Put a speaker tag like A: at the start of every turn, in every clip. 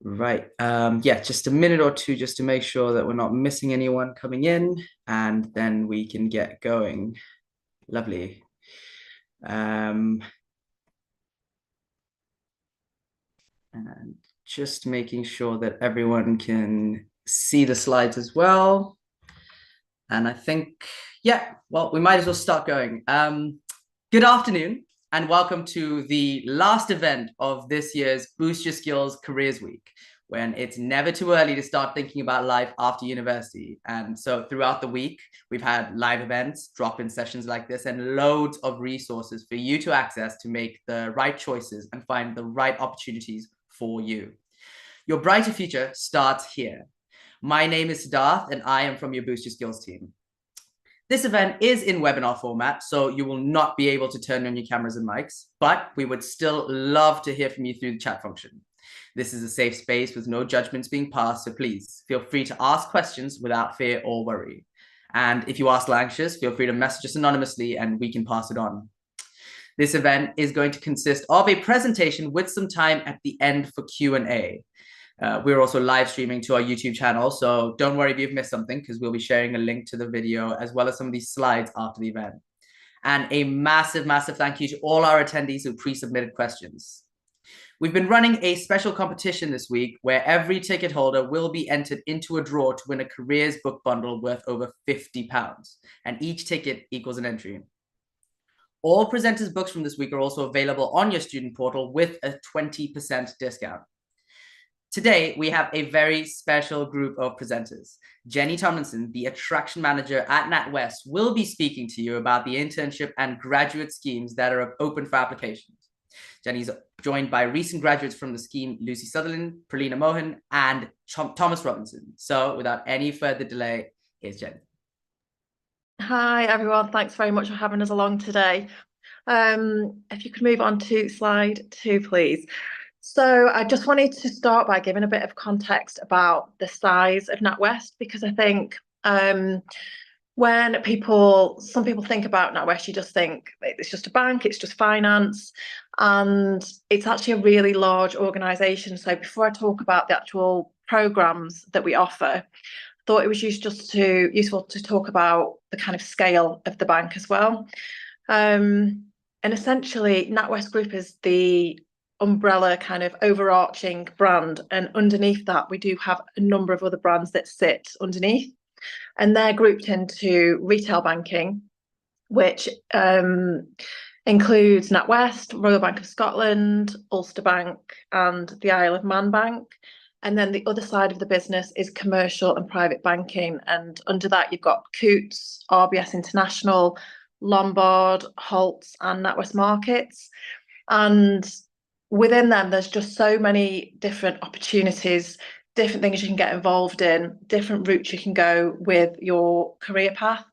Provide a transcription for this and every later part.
A: Right. Yeah, just a minute or two just to make sure that we're not missing anyone coming in, and then we can get going. Lovely. Um, and just making sure that everyone can see the slides as well. And I think, yeah, well, we might as well start going. Good afternoon, and welcome to the last event of this year's Boost Your Skills Careers Week, when it's never too early to start thinking about life after university. And so throughout the week, we've had live events, drop-in sessions like this, and loads of resources for you to access to make the right choices and find the right opportunities for you. Your brighter future starts here. My name is Siddharth, and I am from your Boost Your Skills team. This event is in webinar format, so you will not be able to turn on your cameras and mics, but we would still love to hear from you through the chat function. This is a safe space with no judgments being passed, so please feel free to ask questions without fear or worry. And if you are still anxious, feel free to message us anonymously and we can pass it on. This event is going to consist of a presentation with some time at the end for Q&A. We're also live streaming to our YouTube channel, so don't worry if you've missed something, because we'll be sharing a link to the video as well as some of these slides after the event. And a massive, massive thank you to all our attendees who pre-submitted questions. We've been running a special competition this week where every ticket holder will be entered into a draw to win a careers book bundle worth over £50, and each ticket equals an entry. All presenters' books from this week are also available on your student portal with a 20% discount. Today, we have a very special group of presenters. Jenny Tomlinson, the attraction manager at NatWest, will be speaking to you about the internship and graduate schemes that are open for applications. Jenny's joined by recent graduates from the scheme, Lucy Sutherland, Pralina Mohan, and Thomas Robinson. So without any further delay, here's Jenny.
B: Hi, everyone. Thanks very much for having us along today. If you could move on to slide 2, please. So I just wanted to start by giving a bit of context about the size of NatWest, because I think when some people think about NatWest, you just think it's just a bank, it's just finance, and it's actually a really large organisation. So before I talk about the actual programmes that we offer, thought it was useful to talk about the kind of scale of the bank as well. And essentially, NatWest Group is the umbrella kind of overarching brand, and underneath that we do have a number of other brands that sit underneath, and they're grouped into retail banking, which includes NatWest, Royal Bank of Scotland, Ulster Bank, and the Isle of Man Bank. And then the other side of the business is commercial and private banking. And under that, you've got Coutts, RBS International, Lombard, Holtz, and NatWest Markets. And within them, there's just so many different opportunities, different things you can get involved in, different routes you can go with your career path,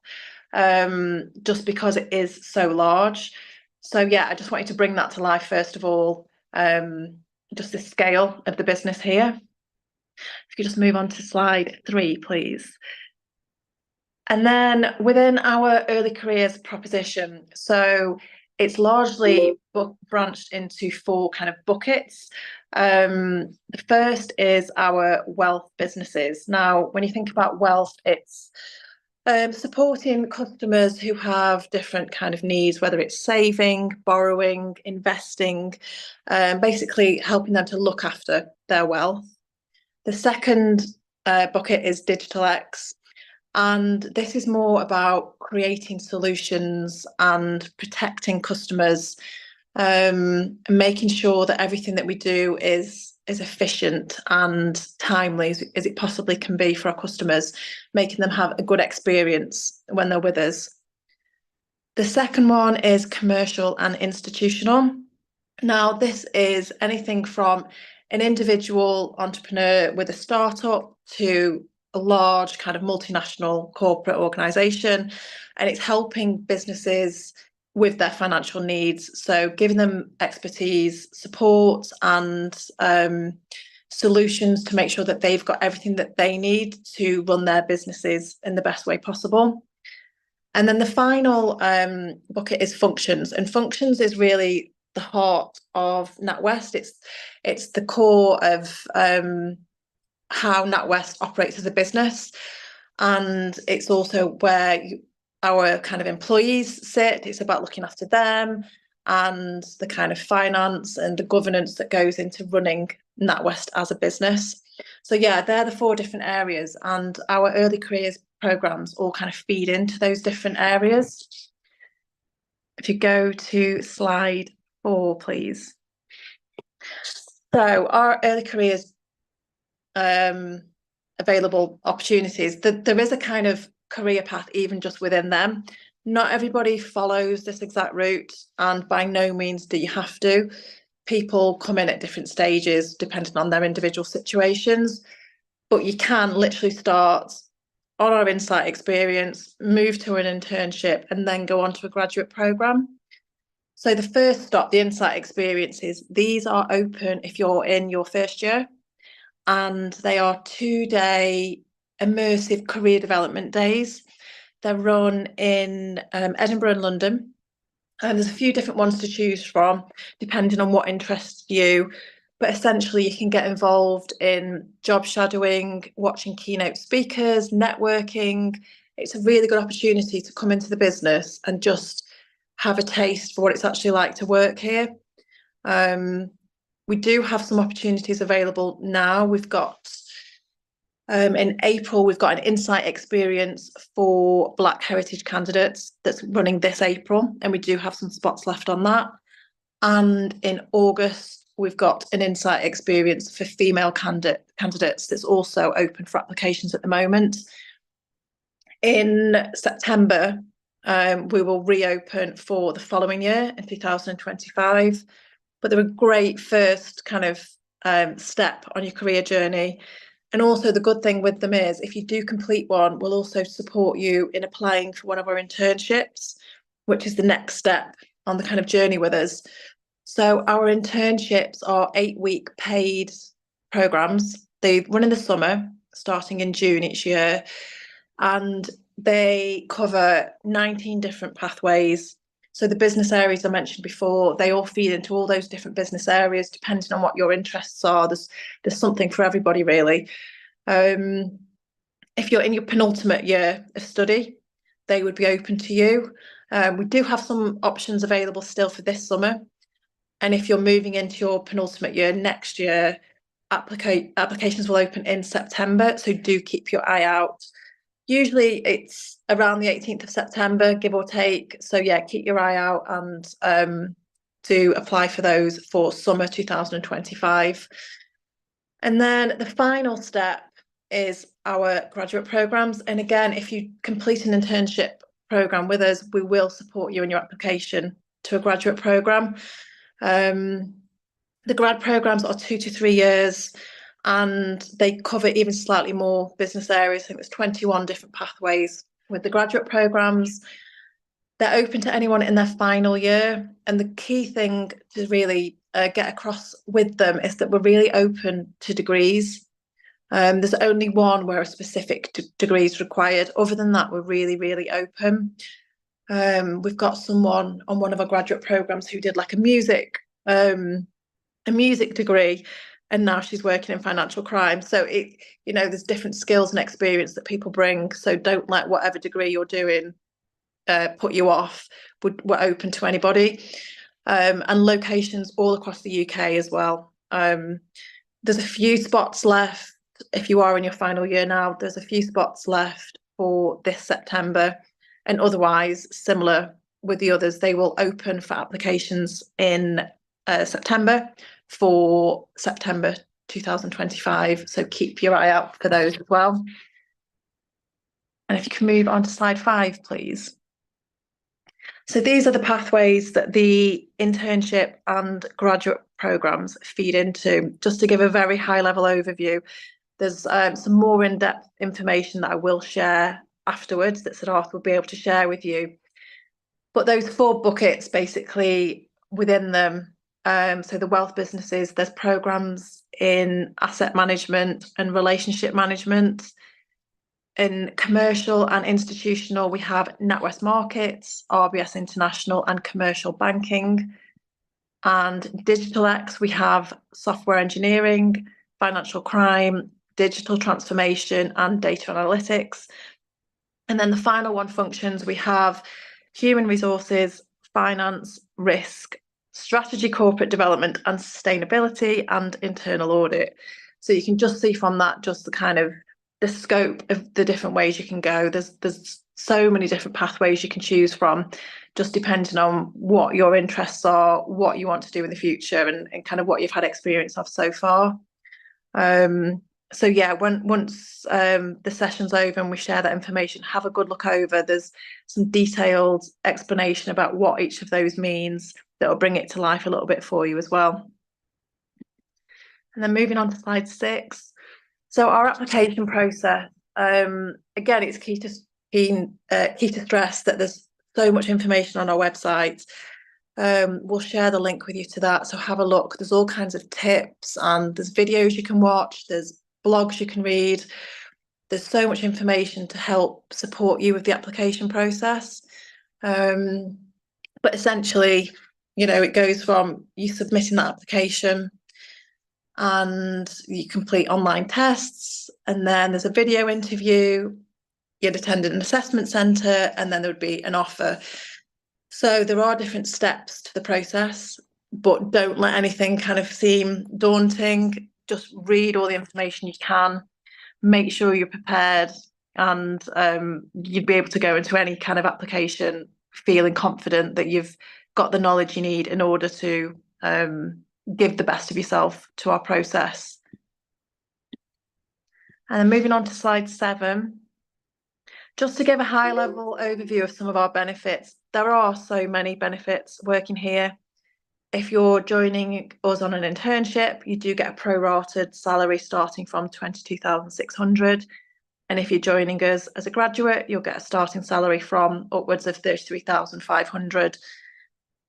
B: just because it is so large. So yeah, I just wanted to bring that to life first of all, just the scale of the business here. If you could just move on to slide 3, please. And then within our early careers proposition, so it's largely branched into 4 kind of buckets. The first is our wealth businesses. Now, when you think about wealth, it's supporting customers who have different kind of needs, whether it's saving, borrowing, investing, basically helping them to look after their wealth. The second bucket is Digital X, and this is more about creating solutions and protecting customers, making sure that everything that we do is efficient and timely as it possibly can be for our customers, making them have a good experience when they're with us. The second one is commercial and institutional. Now, this is anything from an individual entrepreneur with a startup to a large kind of multinational corporate organization, and it's helping businesses with their financial needs. So giving them expertise, support, and solutions to make sure that they've got everything that they need to run their businesses in the best way possible. And then the final bucket is functions, and functions is really the heart of NatWest. It's the core of how NatWest operates as a business, and it's also where our kind of employees sit. It's about looking after them and the kind of finance and the governance that goes into running NatWest as a business. So yeah, they're the 4 different areas, and our early careers programs all kind of feed into those different areas. If you go to slide 4, please. So our early careers available opportunities, there is a kind of career path even just within them. Not everybody follows this exact route, and by no means do you have to. People come in at different stages depending on their individual situations, but you can literally start on our insight experience, move to an internship, and then go on to a graduate program. So the first stop, the insight experiences, these are open if you're in your first year, and they are 2-day immersive career development days. They're run in Edinburgh and London. And there's a few different ones to choose from, depending on what interests you. But essentially, you can get involved in job shadowing, watching keynote speakers, networking. It's a really good opportunity to come into the business and just have a taste for what it's actually like to work here. We do have some opportunities available now. We've got in April, we've got an insight experience for Black heritage candidates that's running this April, and we do have some spots left on that. And in August, we've got an insight experience for female candidates that's also open for applications at the moment. In September, we will reopen for the following year in 2025. But they're a great first kind of step on your career journey. And also the good thing with them is if you do complete one, we'll also support you in applying for one of our internships, which is the next step on the kind of journey with us. So our internships are 8-week paid programs. They run in the summer, starting in June each year, and they cover 19 different pathways. So the business areas I mentioned before, they all feed into all those different business areas, depending on what your interests are. There's something for everybody, really. If you're in your penultimate year of study, they would be open to you. We do have some options available still for this summer. And if you're moving into your penultimate year next year, applications will open in September. So do keep your eye out. Usually it's around the 18th of September, give or take. So yeah, keep your eye out and to apply for those for summer 2025. And then the final step is our graduate programs. And again, if you complete an internship program with us, we will support you in your application to a graduate program. The grad programs are 2 to 3 years, and they cover even slightly more business areas. I think there's 21 different pathways with the graduate programs. They're open to anyone in their final year. And the key thing to really get across with them is that we're really open to degrees. There's only one where a specific degree is required. Other than that, we're really, really open. We've got someone on one of our graduate programs who did like a music degree, and now she's working in financial crime. So there's different skills and experience that people bring. So don't let whatever degree you're doing put you off. We're open to anybody, and locations all across the UK as well. There's a few spots left. If you are in your final year now, there's a few spots left for this September, and otherwise similar with the others, they will open for applications in September for September 2025. So keep your eye out for those as well. And if you can move on to slide 5, please. So these are the pathways that the internship and graduate programs feed into. Just to give a very high level overview, there's some more in-depth information that I will share afterwards that Siddharth will be able to share with you. But those 4 buckets basically within them, so the wealth businesses, there's programs in asset management and relationship management. In commercial and institutional, we have NatWest Markets, RBS International, and commercial banking. And Digital X, we have software engineering, financial crime, digital transformation, and data analytics. And then the final one, functions, we have human resources, finance, risk, strategy, corporate development, and sustainability, and internal audit. So you can just see from that just the kind of the scope of the different ways you can go. There's so many different pathways you can choose from, just depending on what your interests are, what you want to do in the future, and kind of what you've had experience of so far. So yeah, once the session's over and we share that information, have a good look over. There's some detailed explanation about what each of those means that will bring it to life a little bit for you as well. And then moving on to slide 6. So our application process, again, it's key to stress that there's so much information on our website. We'll share the link with you to that, so have a look. There's all kinds of tips, and there's videos you can watch, there's blogs you can read. There's so much information to help support you with the application process. But essentially, it goes from you submitting that application and you complete online tests, and then there's a video interview, you'd attend an assessment centre, and then there would be an offer. So there are different steps to the process, but don't let anything kind of seem daunting. Just read all the information you can, make sure you're prepared, and you'd be able to go into any kind of application feeling confident that you've got the knowledge you need in order to give the best of yourself to our process. And then moving on to slide 7, just to give a high level overview of some of our benefits. There are so many benefits working here. If you're joining us on an internship, you do get a prorated salary starting from 22,600. And if you're joining us as a graduate, you'll get a starting salary from upwards of 33,500.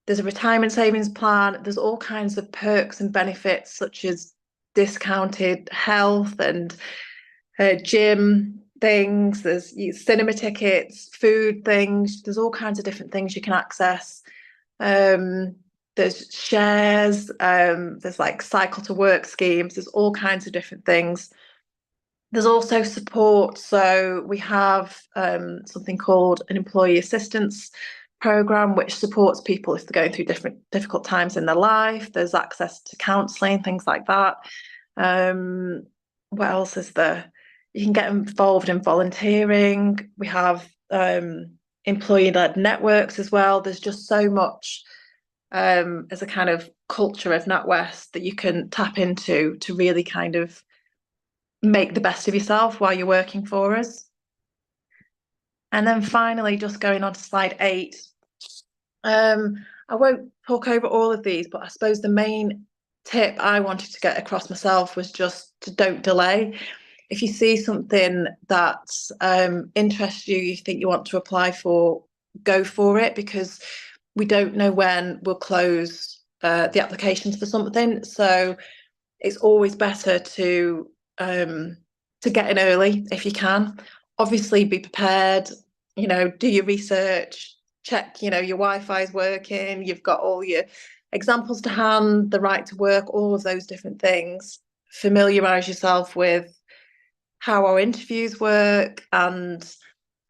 B: There's a retirement savings plan. There's all kinds of perks and benefits, such as discounted health and gym things. There's cinema tickets, food things. There's all kinds of different things you can access. There's shares. There's like cycle to work schemes. There's all kinds of different things. There's also support. So we have something called an employee assistance program, which supports people if they're going through difficult times in their life. There's access to counselling, things like that. What else is there? You can get involved in volunteering. We have employee-led networks as well. There's just so much as a kind of culture of NatWest that you can tap into to really kind of make the best of yourself while you're working for us. And then finally, just going on to slide 8. I won't talk over all of these, but I suppose the main tip I wanted to get across myself was just to don't delay. If you see something that interests you, you think you want to apply for, go for it, because we don't know when we'll close the applications for something. So it's always better to get in early if you can. Obviously, be prepared. Do your research. Check, your Wi-Fi is working. You've got all your examples to hand, the right to work, all of those different things. Familiarise yourself with how our interviews work and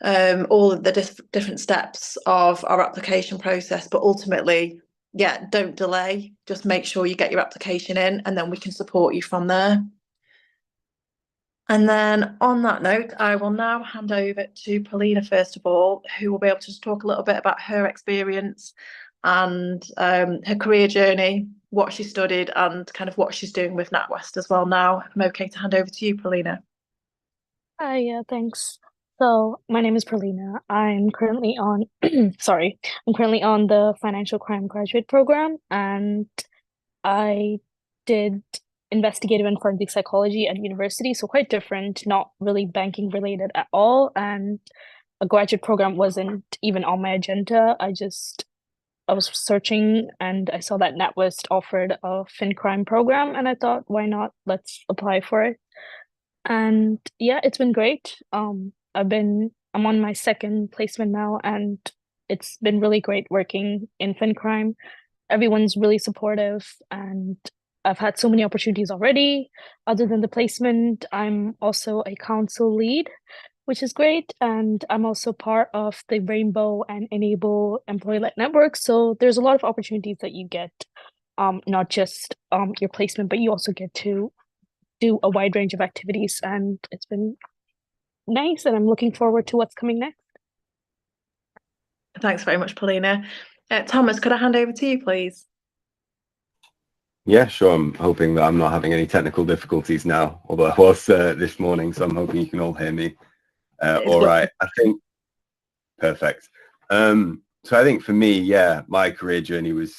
B: all of the different steps of our application process. But ultimately, don't delay. Just make sure you get your application in, and then we can support you from there. And then on that note, I will now hand over to Paulina, first of all, who will be able to just talk a little bit about her experience and her career journey, what she studied, and kind of what she's doing with NatWest as well now. I'm okay to hand over to you, Paulina.
C: Hi, yeah, thanks. So my name is Perlina. I'm currently on, I'm currently on the financial crime graduate program, and I did investigative and forensic psychology at university, so quite different, not really banking related at all. And a graduate program wasn't even on my agenda. I was searching and I saw that NatWest offered a fin crime program, and I thought, why not? Let's apply for it. And yeah, it's been great. I'm on my second placement now, and it's been really great working in fin crime. everyone's really supportive, and I've had so many opportunities already. Other than the placement, I'm also a council lead, which is great. And I'm also part of the Rainbow and Enable employee-led network. So there's a lot of opportunities that you get, not just your placement, but you also get to do a wide range of activities. And it's been nice, and I'm looking forward to what's coming next.
B: Thanks very much, Paulina. Thomas, could I hand over to you, please?
D: Yeah, sure. I'm hoping that I'm not having any technical difficulties now, although I was this morning, so I'm hoping you can all hear me. All right, I think perfect. So I think for me, yeah, my career journey was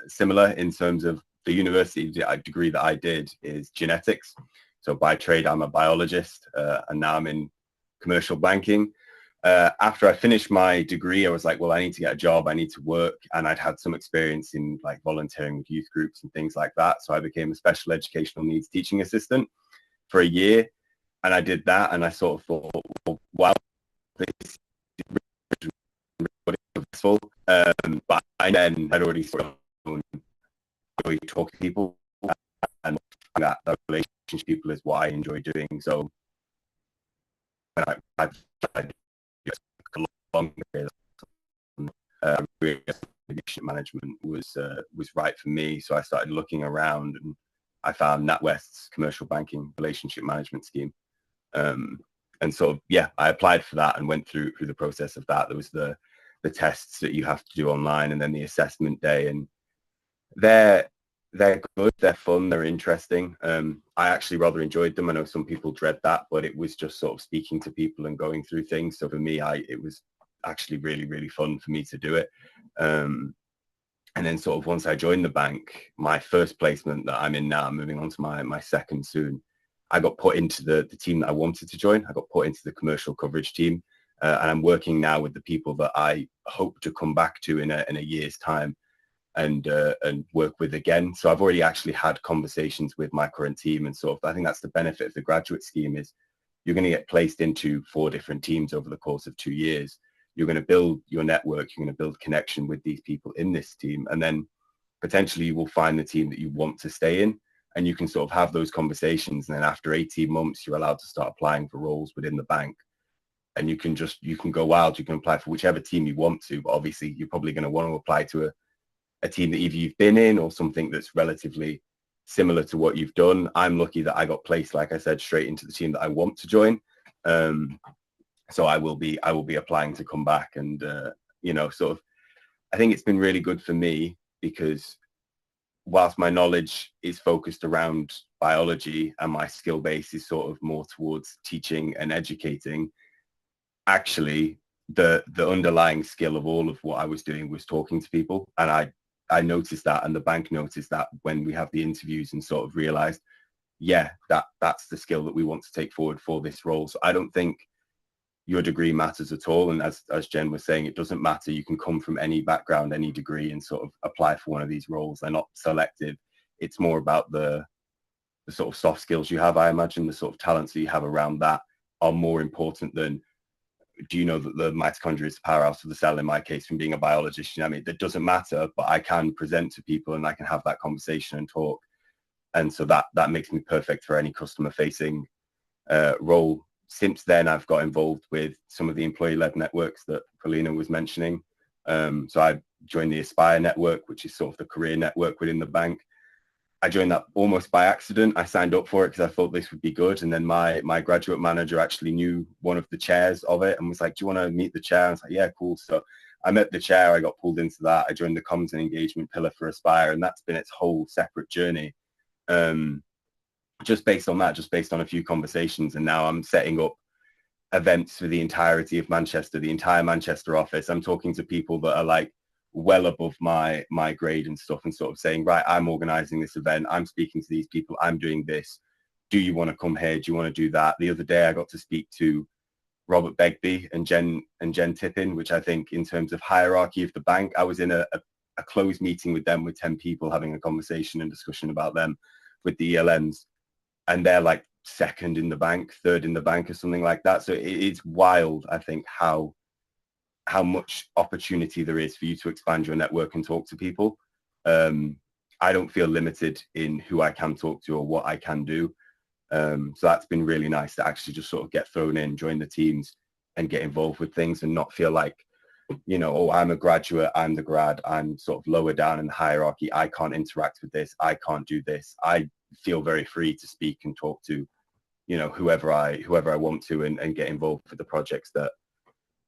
D: similar in terms of the university degree that I did is genetics. So by trade, I'm a biologist, and now I'm in commercial banking. After I finished my degree, I was like, well, I need to get a job. I need to work. And I'd had some experience in like volunteering with youth groups and things like that. So I became a special educational needs teaching assistant for a year. And I did that. And I sort of thought, well, wow, this is really successful. But I then had already sort of talking to people, and that relationship with people is what I enjoy doing. So when I've tried a long period relationship management was right for me. So I started looking around, and I found NatWest's commercial banking relationship management scheme. And sort of, yeah, I applied for that and went through the process of that. There was the tests that you have to do online, and then the assessment day. And they're good, they're fun, they're interesting. I actually rather enjoyed them. I know some people dread that, but it was just sort of speaking to people and going through things. So for me, it was actually really, really fun for me to do it. And then sort of once I joined the bank, my first placement that I'm in now, moving on to my second soon, I got put into the team that I wanted to join. I got put into the commercial coverage team. And I'm working now with the people that I hope to come back to in a year's time and work with again. So I've already actually had conversations with my current team, and sort of, I think that's the benefit of the graduate scheme is you're going to get placed into 4 different teams over the course of 2 years. You're going to build your network, you're going to build connection with these people in this team, and then potentially you will find the team that you want to stay in, and you can sort of have those conversations. And then after 18 months, you're allowed to start applying for roles within the bank. And you can go wild, you can apply for whichever team you want to, but obviously you're probably going to want to apply to a team that either you've been in or something that's relatively similar to what you've done. I'm lucky that I got placed, like I said, straight into the team that I want to join. So I will be applying to come back, and sort of, I think it's been really good for me because whilst my knowledge is focused around biology and my skill base is sort of more towards teaching and educating, actually the underlying skill of all of what I was doing was talking to people. And I noticed that, and the bank noticed that when we have the interviews, and sort of realized, yeah, that's the skill that we want to take forward for this role. So I don't think your degree matters at all. And as Jen was saying, it doesn't matter. You can come from any background, any degree, and sort of apply for one of these roles. They're not selective. It's more about the sort of soft skills you have. I imagine the sort of talents that you have around that are more important than, do you know that the mitochondria is the powerhouse of the cell, in my case, from being a biologist? You know what I mean? That doesn't matter, but I can present to people and I can have that conversation and talk. And so that makes me perfect for any customer facing role. Since then, I've got involved with some of the employee-led networks that Paulina was mentioning. So I joined the Aspire network, which is sort of the career network within the bank. I joined that almost by accident. I signed up for it because I thought this would be good. And then my graduate manager actually knew one of the chairs of it and was like, do you want to meet the chair? I was like, yeah, cool. So I met the chair. I got pulled into that. I joined the comms and engagement pillar for Aspire, and that's been its whole separate journey. Just based on a few conversations. And now I'm setting up events for the entirety of Manchester, the entire Manchester office. I'm talking to people that are like well above my grade and stuff, and sort of saying, right, I'm organizing this event, I'm speaking to these people, I'm doing this. Do you want to come here? Do you want to do that? The other day I got to speak to Robert Begbie and Jen Tippin, which I think in terms of hierarchy of the bank, I was in a closed meeting with them with 10 people having a conversation and discussion about them with the ELMs. And they're like second in the bank, third in the bank, or something like that. So it's wild, I think, how much opportunity there is for you to expand your network and talk to people. I don't feel limited in who I can talk to or what I can do. So that's been really nice to actually just sort of get thrown in, join the teams and get involved with things and not feel like, you know, oh, I'm a graduate, I'm the grad, I'm sort of lower down in the hierarchy, I can't interact with this, I can't do this. I feel very free to speak and talk to, you know, whoever I want to and get involved with the projects that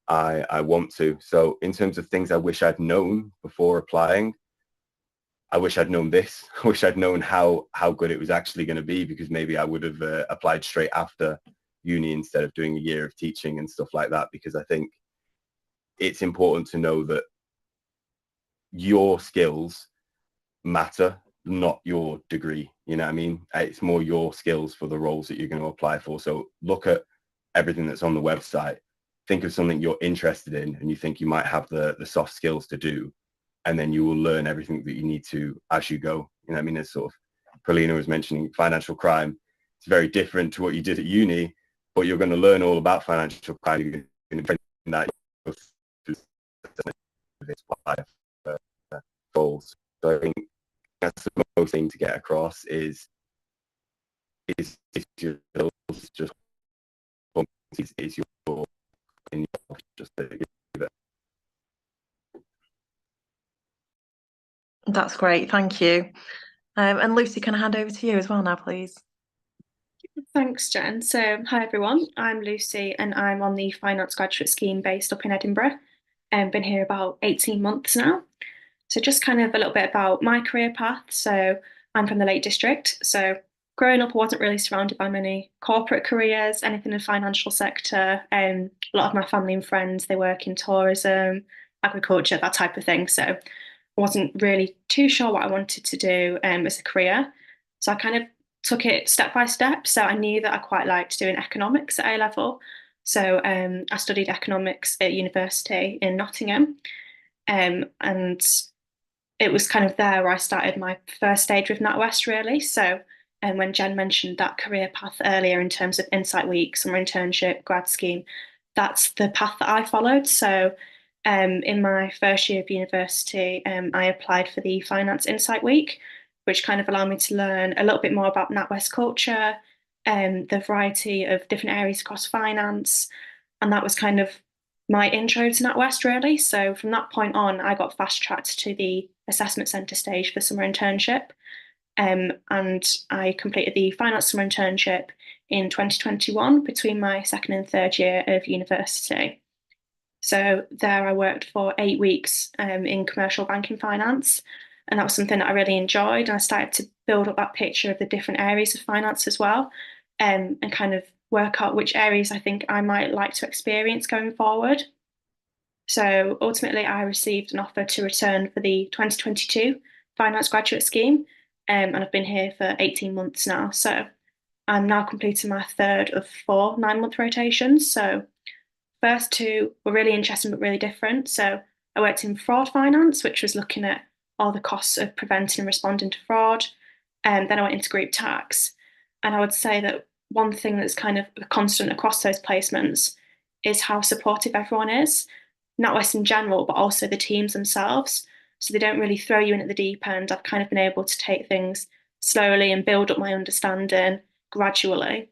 D: I want to. So in terms of things I wish I'd known before applying, I wish I'd known this. I wish I'd known how good it was actually going to be, because maybe I would have applied straight after uni instead of doing a year of teaching and stuff like that, because I think it's important to know that your skills matter, not your degree. You know what I mean? It's more your skills for the roles that you're going to apply for. So look at everything that's on the website. Think of something you're interested in and you think you might have the soft skills to do, and then you will learn everything that you need to as you go. You know what I mean? It's sort of, Pralina was mentioning financial crime. It's very different to what you did at uni, but you're going to learn all about financial crime. You're going to bring that goals. So I think that's the most thing to get across is your just is your just
B: That's great, thank you. And Lucy, can I hand over to you as well now, please?
E: Thanks, Jen. So, hi everyone, I'm Lucy and I'm on the finance graduate scheme based up in Edinburgh and been here about 18 months now. So just kind of a little bit about my career path. So I'm from the Lake District. So growing up, I wasn't really surrounded by many corporate careers, anything in the financial sector. A lot of my family and friends, they work in tourism, agriculture, that type of thing. So I wasn't really too sure what I wanted to do as a career. So I kind of took it step by step. So I knew that I quite liked doing economics at A level. So I studied economics at university in Nottingham. And it was kind of there where I started my first stage with NatWest, really. So, and when Jen mentioned that career path earlier in terms of Insight Week, summer internship, grad scheme, that's the path that I followed. So, in my first year of university, I applied for the Finance Insight Week, which kind of allowed me to learn a little bit more about NatWest culture, the variety of different areas across finance, and that was kind of my intro to NatWest, really. So from that point on, I got fast tracked to the assessment centre stage for summer internship. And I completed the finance summer internship in 2021 between my second and third year of university. So there I worked for 8 weeks in commercial banking finance. And that was something that I really enjoyed. And I started to build up that picture of the different areas of finance as well, and kind of work out which areas I think I might like to experience going forward. So ultimately, I received an offer to return for the 2022 finance graduate scheme, and I've been here for 18 months now. So I'm now completing my third of 4 9-month rotations. So first 2 were really interesting but really different. So I worked in fraud finance, which was looking at all the costs of preventing and responding to fraud. And then I went into group tax. And I would say that one thing that's kind of a constant across those placements is how supportive everyone is, not NatWest in general, but also the teams themselves. So they don't really throw you in at the deep end. I've kind of been able to take things slowly and build up my understanding gradually.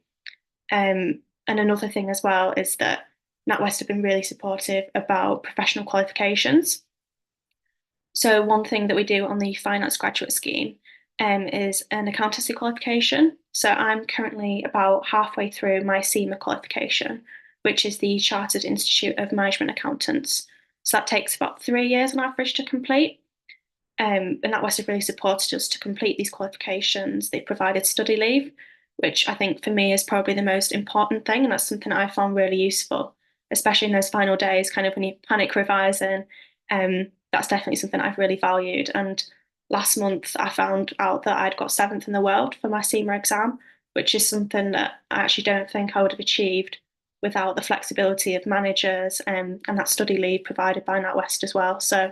E: And another thing as well is that NatWest have been really supportive about professional qualifications. So one thing that we do on the finance graduate scheme is an accountancy qualification. So I'm currently about halfway through my CIMA qualification, which is the Chartered Institute of Management Accountants. So that takes about 3 years on average to complete. And NatWest have really supported us to complete these qualifications. They provided study leave, which I think for me is probably the most important thing. And that's something I found really useful, especially in those final days, kind of when you panic revising. That's definitely something I've really valued. And last month, I found out that I'd got 7th in the world for my CIMA exam, which is something that I actually don't think I would have achieved without the flexibility of managers and that study leave provided by NatWest as well. So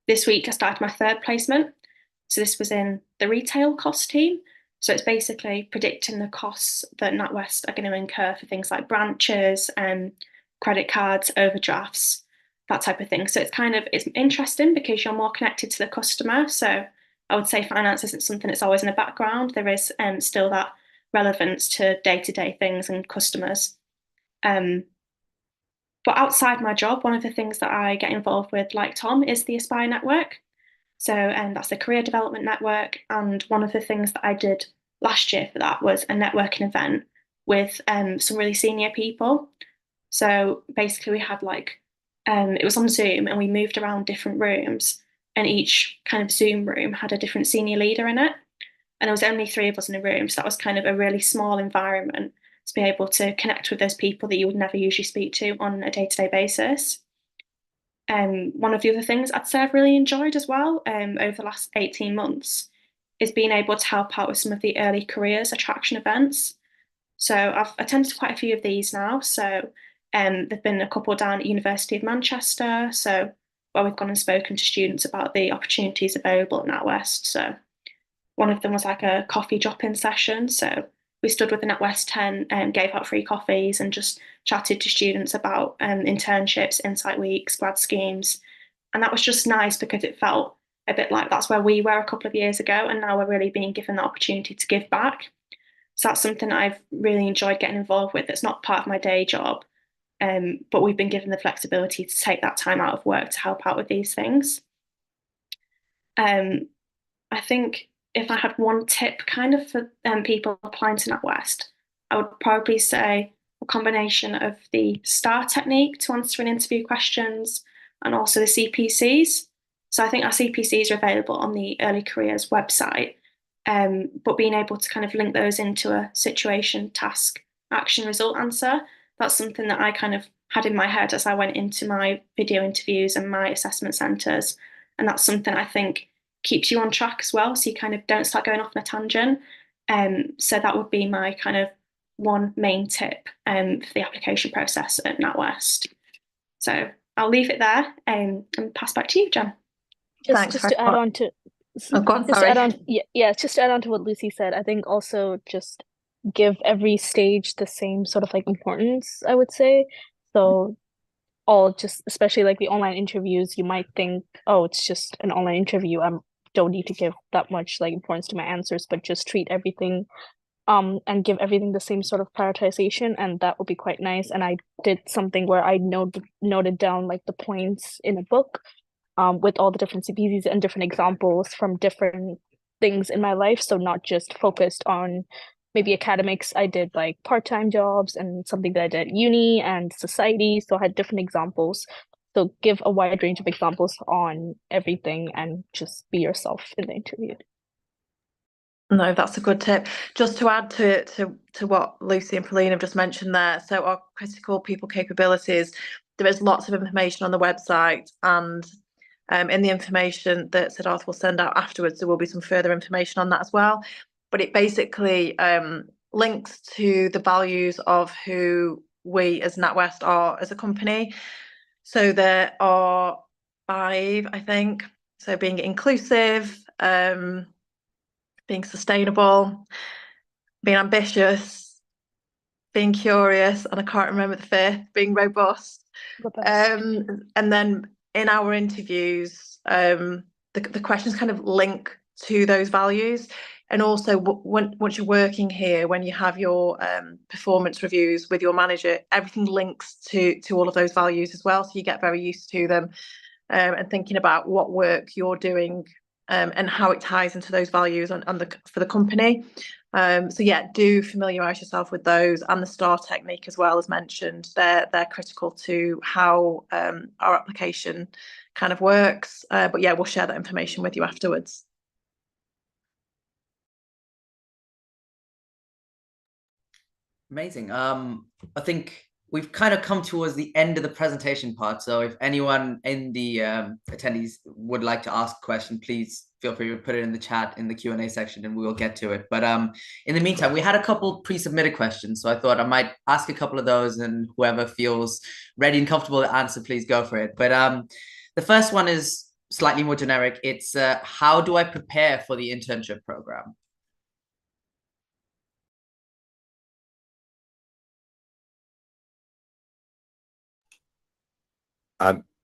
E: this week I started my 3rd placement. So this was in the retail cost team. So it's basically predicting the costs that NatWest are going to incur for things like branches, credit cards, overdrafts. that type of thing. So it's interesting because you're more connected to the customer. So I would say finance isn't something that's always in the background. There is still that relevance to day-to-day things and customers. But outside my job, one of the things that I get involved with, like Tom, is the Aspire Network. So that's a career development network. And one of the things that I did last year for that was a networking event with some really senior people. So basically, we had it was on Zoom and we moved around different rooms, and each kind of Zoom room had a different senior leader in it. And there was only 3 of us in a room. So that was kind of a really small environment to be able to connect with those people that you would never usually speak to on a day-to-day basis. One of the other things I'd say I've really enjoyed as well over the last 18 months is being able to help out with some of the early careers attraction events. So I've attended quite a few of these now. So there've been a couple down at University of Manchester, so where we've gone and spoken to students about the opportunities available at NatWest. So one of them was like a coffee drop-in session. So we stood with the NatWest 10 and gave out free coffees and just chatted to students about internships, insight weeks, grad schemes. And that was just nice because it felt a bit like that's where we were a couple of years ago. And now we're really being given the opportunity to give back. So that's something I've really enjoyed getting involved with. It's not part of my day job, but we've been given the flexibility to take that time out of work to help out with these things. I think if I had one tip kind of for people applying to NatWest, I would probably say a combination of the STAR technique to answering interview questions and also the CPCs. So I think our CPCs are available on the Early Careers website, but being able to kind of link those into a situation, task, action, result answer, that's something that I kind of had in my head as I went into my video interviews and my assessment centres. And that's something I think keeps you on track as well, so you kind of don't start going off on a tangent. So that would be my kind of one main tip for the application process at NatWest. So I'll leave it there and pass back to you, Jen.
C: Just to add on to
B: Oh, go on,
C: just to
B: sorry.
C: add on, just to add on to what Lucy said, I think also just give every stage the same sort of like importance, I would say. So especially like the online interviews, you might think, oh, it's just an online interview. I don't need to give that much like importance to my answers, but just treat everything and give everything the same sort of prioritization, and that would be quite nice. And I did something where I noted down like the points in a book with all the different CPCs and different examples from different things in my life. So not just focused on maybe academics. I did like part-time jobs and something that I did at uni and society. So I had different examples. So give a wide range of examples on everything and just be yourself in the interview.
B: No, that's a good tip. Just to add to what Lucy and Pauline have just mentioned there. So our critical people capabilities, there is lots of information on the website, and in the information that Siddharth will send out afterwards, there will be some further information on that as well. But it basically links to the values of who we as NatWest are as a company. So there are 5, I think. So being inclusive, being sustainable, being ambitious, being curious, and I can't remember the 5th, being robust. And then in our interviews, the questions kind of link to those values. And also, once you're working here, when you have your performance reviews with your manager, everything links to all of those values as well. So you get very used to them and thinking about what work you're doing and how it ties into those values for the company. So yeah, do familiarise yourself with those, and the STAR technique as well as mentioned. They're critical to how our application kind of works. But yeah, we'll share that information with you afterwards.
A: Amazing. I think we've kind of come towards the end of the presentation part. So if anyone in the attendees would like to ask a question, please feel free to put it in the chat in the Q&A section and we will get to it. But in the meantime, we had a couple pre-submitted questions. So I thought I might ask a couple of those, and whoever feels ready and comfortable to answer, please go for it. But the first one is slightly more generic. It's how do I prepare for the internship program?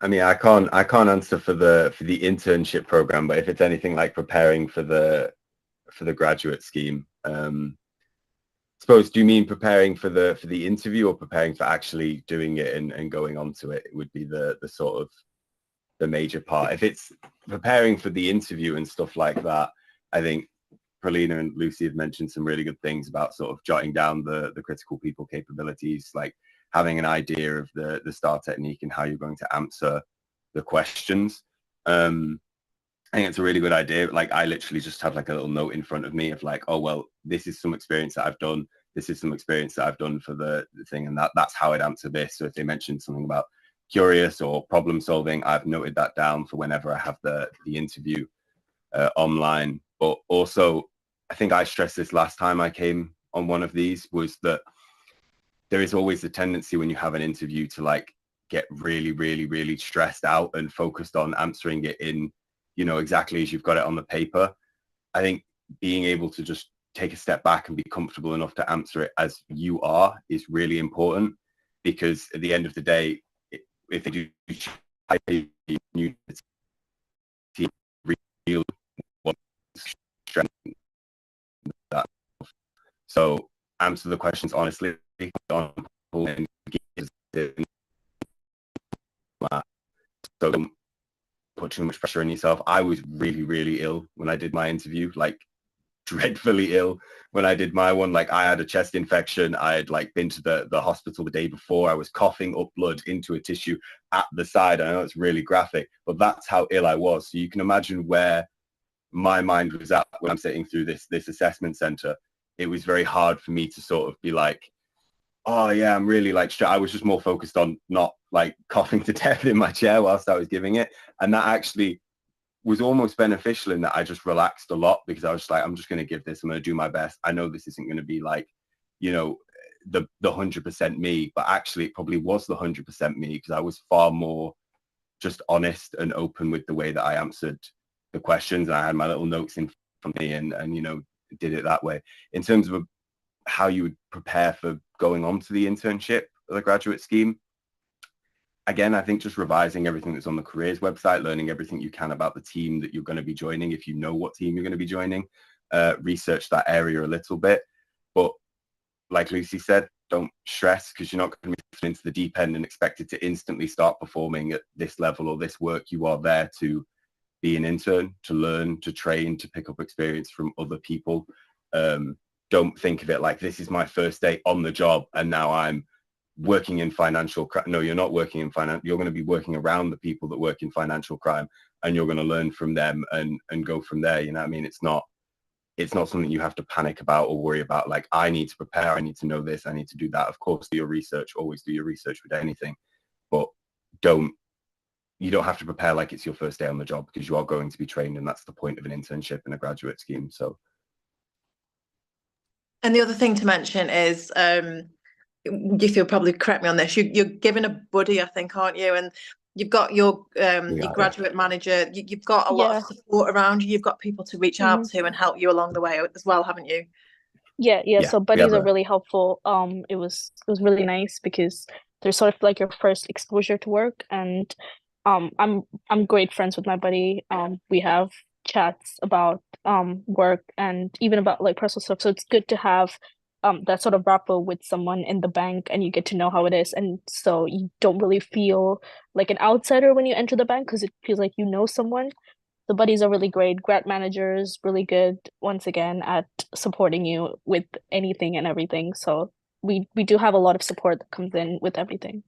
D: I mean, I can't answer for the internship program, but if it's anything like preparing for the graduate scheme, suppose, do you mean preparing for the interview or preparing for actually doing it and going on to it? It would be the sort of the major part. If it's preparing for the interview and stuff like that, I think Pralina and Lucy have mentioned some really good things about sort of jotting down the critical people capabilities, like having an idea of the STAR technique and how you're going to answer the questions. I think it's a really good idea. Like I literally just have like a little note in front of me of like, oh, well, this is some experience that I've done. This is some experience that I've done for the thing. And that's how I'd answer this. So if they mentioned something about curious or problem solving, I've noted that down for whenever I have the interview online. But also, I think I stressed this last time I came on one of these, was that there is always the tendency when you have an interview to like get really, really, really stressed out and focused on answering it in, you know, exactly as you've got it on the paper. I think being able to just take a step back and be comfortable enough to answer it as you are is really important, because at the end of the day, if they do new real that. So answer the questions honestly, and so don't put too much pressure on yourself. I was really, really ill when I did my interview, like dreadfully ill when I did my one. Like I had a chest infection. I had like been to the hospital the day before. I was coughing up blood into a tissue at the side. I know it's really graphic, but that's how ill I was. So you can imagine where my mind was at when I'm sitting through this assessment center. It was very hard for me to sort of be like, oh yeah, I'm really like, I was just more focused on not like coughing to death in my chair whilst I was giving it. And that actually was almost beneficial in that I just relaxed a lot, because I was like, I'm just going to give this, I'm going to do my best. I know this isn't going to be like, you know, the 100% me, but actually it probably was the 100% me, because I was far more just honest and open with the way that I answered the questions. And I had my little notes in front of me and you know, did it that way. In terms of how you would prepare for going on to the internship or the graduate scheme, again, I think just revising everything that's on the careers website, learning everything you can about the team that you're going to be joining, if you know what team you're going to be joining, research that area a little bit. But like Lucy said, don't stress, because you're not going to be thrown into the deep end and expected to instantly start performing at this level or this work. You are there to be an intern, to learn, to train, to pick up experience from other people. Don't think of it like this is my first day on the job and now I'm working in financial crime. No, you're not working in finance. You're going to be working around the people that work in financial crime, and you're going to learn from them and go from there. You know what I mean? It's not something you have to panic about or worry about. Like, I need to prepare. I need to know this. I need to do that. Of course, do your research. Always do your research with anything, but you don't have to prepare like it's your first day on the job, because you are going to be trained, and that's the point of an internship and a graduate scheme. So.
B: And the other thing to mention is, if you'll probably correct me on this, you're given a buddy, I think, aren't you? And you've got your graduate manager. You've got a lot of support around you. You've got people to reach out to and help you along the way as well, haven't you?
C: Yeah. So buddies are really helpful. It was really nice because they're sort of like your first exposure to work, and I'm great friends with my buddy. We have chats about work and even about like personal stuff. So it's good to have that sort of rapport with someone in the bank, and you get to know how it is, and so you don't really feel like an outsider when you enter the bank, because it feels like you know someone. The buddies are really great. Grad managers really good, once again, at supporting you with anything and everything. So we do have a lot of support that comes in with everything.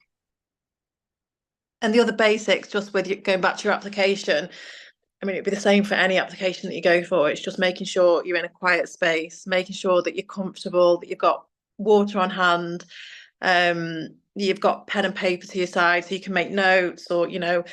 B: And the other basics, just with you going back to your application, I mean, it'd be the same for any application that you go for. It's just making sure you're in a quiet space, making sure that you're comfortable, that you've got water on hand, you've got pen and paper to your side so you can make notes, or, you know,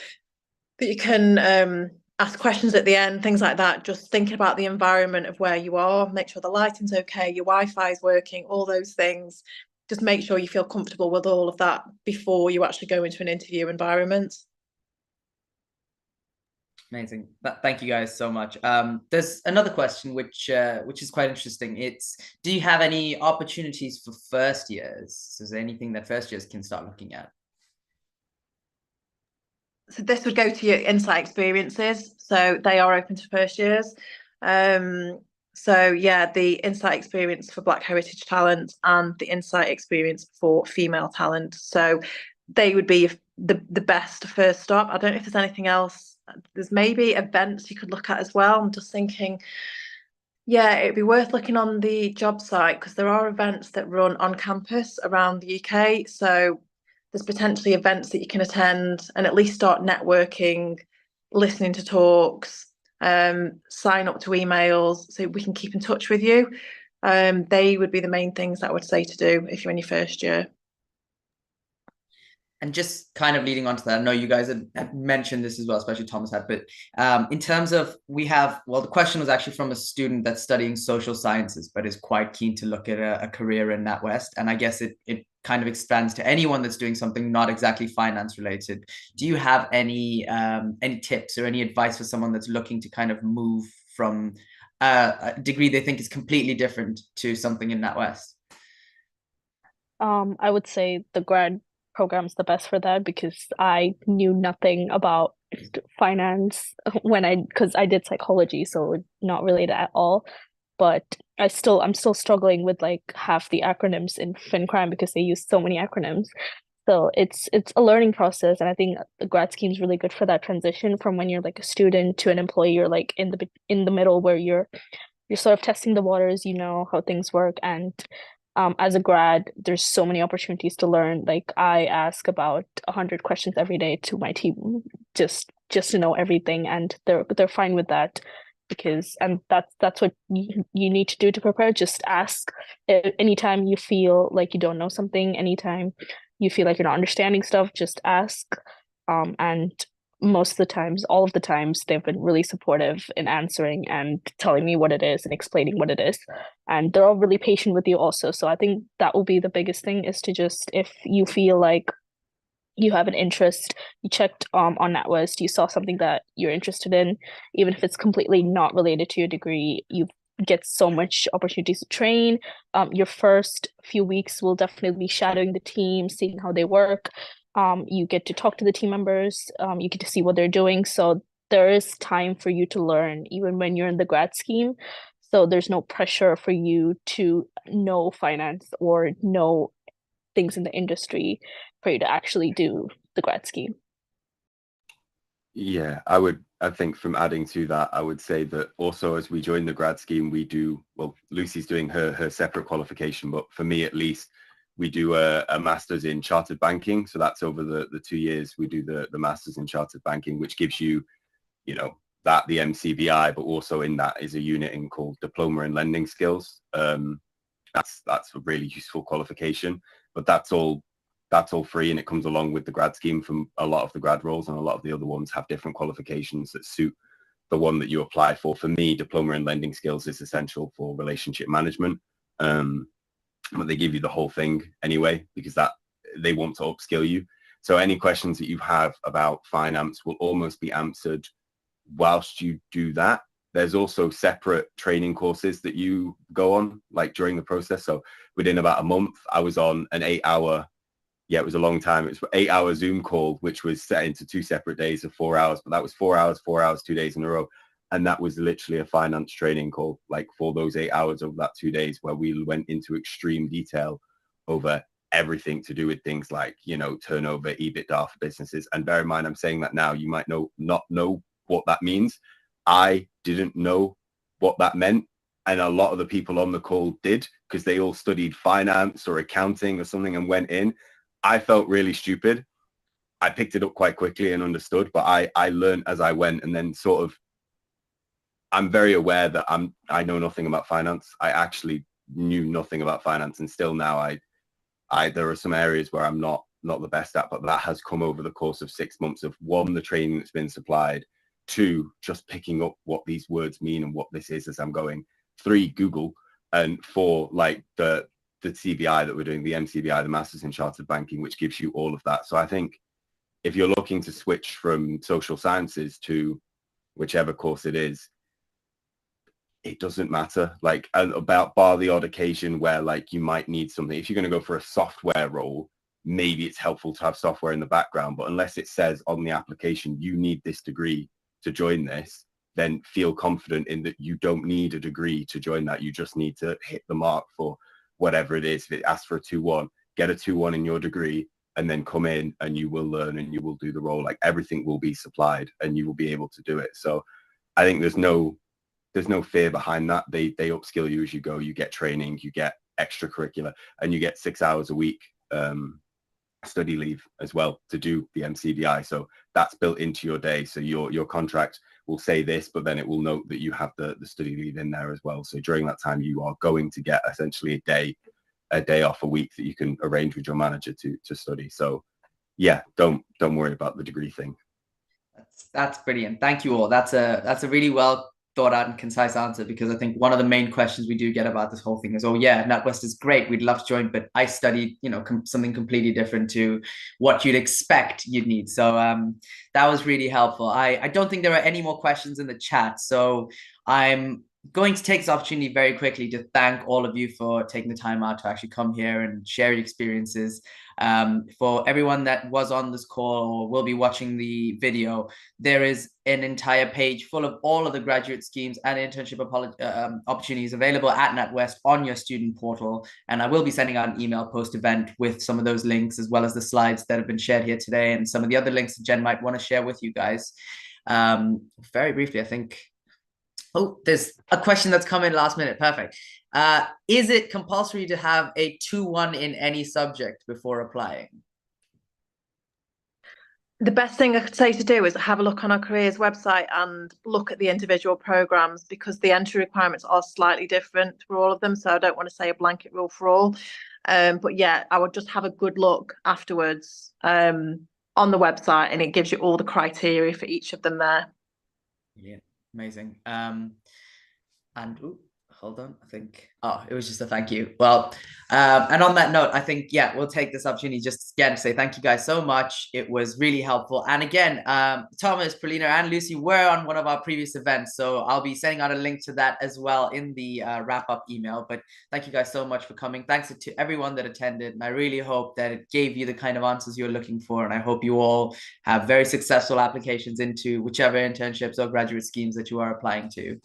B: that you can ask questions at the end, things like that. Just thinking about the environment of where you are, make sure the lighting's okay, your Wi-Fi is working, all those things. Just make sure you feel comfortable with all of that before you actually go into an interview environment.
A: Amazing. Thank you guys so much. There's another question which is quite interesting. It's, do you have any opportunities for first years? So is there anything that first years can start looking at?
B: So this would go to your insight experiences. So they are open to first years. So yeah, the insight experience for Black heritage talent and the insight experience for female talent. So they would be the best first stop. I don't know if there's anything else. There's maybe events you could look at as well. I'm just thinking, yeah, it'd be worth looking on the job site because there are events that run on campus around the UK. So there's potentially events that you can attend and at least start networking, listening to talks, sign up to emails so we can keep in touch with you. They would be the main things that I would say to do if you're in your first year.
A: And just kind of leading on to that, I know you guys have mentioned this as well, especially Thomas had, but in terms of the question was actually from a student that's studying social sciences, but is quite keen to look at a career in NatWest. And I guess it kind of expands to anyone that's doing something not exactly finance related. Do you have any tips or any advice for someone that's looking to kind of move from a degree they think is completely different to something in NatWest?
C: I would say the grad program's the best for that because I knew nothing about finance because I did psychology, so not related at all. But I'm still struggling with like half the acronyms in FinCrime because they use so many acronyms. So it's a learning process, and I think the grad scheme is really good for that transition from when you're like a student to an employee. You're like in the middle where you're sort of testing the waters, you know how things work, and as a grad, there's so many opportunities to learn. Like I ask about 100 questions every day to my team, just to know everything, and they're fine with that because that's what you need to do to prepare. Just ask anytime you feel like you don't know something, anytime you feel like you're not understanding stuff, just ask. And most of the times, all of the times, they've been really supportive in answering and telling me what it is and explaining what it is. And they're all really patient with you also. So I think that will be the biggest thing is to just, if you feel like you have an interest, you checked on NatWest, you saw something that you're interested in, even if it's completely not related to your degree, you get so much opportunities to train. Your first few weeks will definitely be shadowing the team, seeing how they work. You get to talk to the team members, you get to see what they're doing. So there is time for you to learn, even when you're in the grad scheme. So there's no pressure for you to know finance or know things in the industry for you to actually do the grad scheme.
D: Yeah, I think from adding to that, I would say that also as we join the grad scheme, we do, well, Lucy's doing her separate qualification, but for me at least, we do a master's in chartered banking. So that's over the 2 years we do the master's in chartered banking, which gives you, that the MCBI, but also in that is a unit in called diploma in lending skills. That's a really useful qualification, but that's all free, and it comes along with the grad scheme from a lot of the grad roles, and a lot of the other ones have different qualifications that suit the one that you apply for. For me, diploma in lending skills is essential for relationship management, but they give you the whole thing anyway because that they want to upskill you. So any questions that you have about finance will almost be answered whilst you do that. There's also separate training courses that you go on like during the process. So within about a month, I was on an 8-hour, it was a long time. It was 8-hour Zoom call, which was set into 2 separate days of 4 hours, but that was 4 hours, 2 days in a row. And that was literally a finance training call, like for those 8 hours over that 2 days, where we went into extreme detail over everything to do with things like, turnover, EBITDA for businesses. And bear in mind, I'm saying that now, you might not know what that means. I didn't know what that meant. And a lot of the people on the call did, because they all studied finance or accounting or something and went in. I felt really stupid. I picked it up quite quickly and understood, but I learned as I went. And then sort of, I'm very aware that I know nothing about finance. I actually knew nothing about finance, and still now there are some areas where I'm not the best at, but that has come over the course of 6 months of 1, the training that's been supplied, 2, just picking up what these words mean and what this is as I'm going, 3, Google, and 4, like the CBI that we're doing, the MCBI, the Masters in Chartered Banking, which gives you all of that. So I think if you're looking to switch from social sciences to whichever course it is, it doesn't matter. Like, about bar the odd occasion where like you might need something. If you're going to go for a software role, maybe it's helpful to have software in the background, but unless it says on the application, you need this degree to join this, then feel confident in that you don't need a degree to join that. You just need to hit the mark for whatever it is. If it asks for a 2-1, get a 2-1 in your degree, and then come in and you will learn and you will do the role. Like, everything will be supplied and you will be able to do it. So I think there's no fear behind that. They upskill you as you go. You get training, you get extracurricular, and you get 6 hours a week study leave as well to do the MCBI. So that's built into your day. So your contract will say this, but then it will note that you have the study leave in there as well. So during that time, you are going to get essentially a day off a week that you can arrange with your manager to study. So yeah, don't worry about the degree thing.
A: That's brilliant. Thank you all. That's a really well thought out and concise answer, because I think one of the main questions we do get about this whole thing is, oh yeah, NatWest is great, we'd love to join, but I studied, something completely different to what you'd expect you'd need. So that was really helpful. I don't think there are any more questions in the chat, so I'm going to take this opportunity very quickly to thank all of you for taking the time out to actually come here and share your experiences. For everyone that was on this call or will be watching the video, there is an entire page full of all of the graduate schemes and internship opportunities available at NatWest on your student portal. And I will be sending out an email post-event with some of those links, as well as the slides that have been shared here today and some of the other links that Jen might want to share with you guys. Very briefly, I think, there's a question that's come in last minute. Perfect. Is it compulsory to have a 2-1 in any subject before applying?
B: The best thing I could say to do is have a look on our careers website and look at the individual programs, because the entry requirements are slightly different for all of them. So I don't want to say a blanket rule for all. But yeah, I would just have a good look afterwards on the website, and it gives you all the criteria for each of them there.
A: Yeah, amazing. Hold on, I think, it was just a thank you. Well, and on that note, I think, yeah, we'll take this opportunity just again to say thank you guys so much. It was really helpful. And again, Thomas, Paulina, and Lucy were on one of our previous events, so I'll be sending out a link to that as well in the wrap-up email. But thank you guys so much for coming. Thanks to everyone that attended, and I really hope that it gave you the kind of answers you're looking for, and I hope you all have very successful applications into whichever internships or graduate schemes that you are applying to.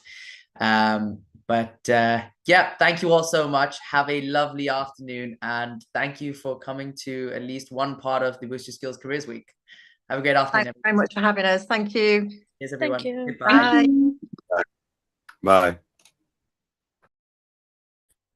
A: Yeah, thank you all so much. Have a lovely afternoon, and thank you for coming to at least one part of the Boost Your Skills Careers Week. Have a great afternoon.
B: Thanks very much for having us. Thank you.
A: Cheers, everyone.
C: Thank you.
A: Goodbye.
B: Bye.
D: Bye.